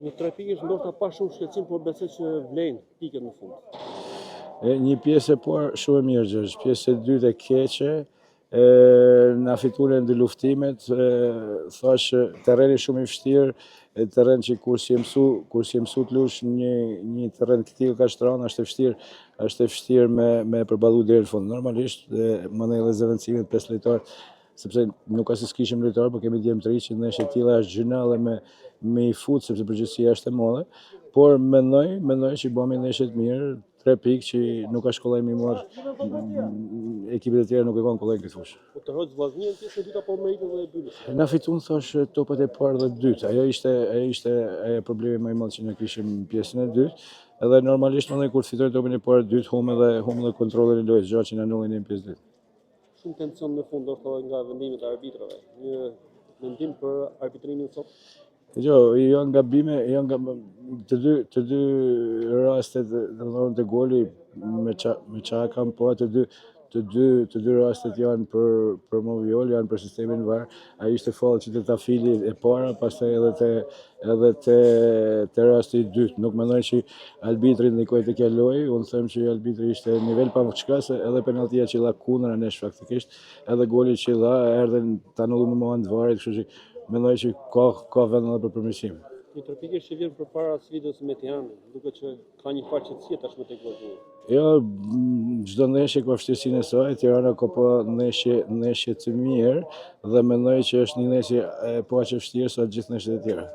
Në tre pikësh ndoshta pa shumë shqetësim, por besoj që vlen pikët në fund. Një pjesë e parë shumë e mirë Gjergj, pjesë e dytë e keqe, na fituan ndë luftimet, thash terreni shumë i vështirë, terren që kur si mësu të lush një terren këtij ka shtrana, është e vështirë me përballu deri në fund. Normalisht mandej edhe zëvendësimet 5 lojtarë, sepse nuk ka se s'kishim lojtarë, por kemi djemë të ri që ndeshje të tilla është gjyna dhe me i fut sepse përgjegjësia është e madhe, por mendoj që bëmi ndeshje të mirë, 3 pikë që nuk ka shkollaj mi marrë, ekipet e tjera nuk e kanë kollaj këtë fushë. Po të Hoxha Vllaznia në pjesën e dytë apo meritën dhe e byllës? Na fituan thash topat e parë dhe të dytë. Ajo ishte problemi më i madh që ne kishim në pjesën e dytë. Edhe normalisht mandej kur fitojnë topin e parë dytë humbë dhe kontrollin e lojës, gjë që na nullin në pjesën e dytë. Shumë tension në fund ndoshta nga vendimet e arbitrave. Një mendim për arbitrimin sot? Jo, janë gabime, të dy rastet, domethënë te goli me ça kam po të dy rastet janë për Moviol, janë për sistemin VAR. Ai ishte fallë që te Tafili e para, pastaj edhe te rasti i dytë. Nuk mendoj që arbitri ndikoi te kjo lojë, unë them që arbitri ishte në nivel pamëshkase, edhe penalltia që dha kundër nesh faktikisht, edhe goli që dha erdhën ta anulluar me moment VAR-it, kështu që mendoj që ka vend edhe për përmirësim. Një tërpikje që vjen përpara sfidës me Tiranë, duket që ka një farë qetësie tashmë tek Vllaznia. Jo, çdo ndeshje ka vështirësinë e saj, Tirana ka po ndeshje të mirë dhe mendoj që është një ndeshje po aq e vështirë sa të gjithë ndeshjet e tjera.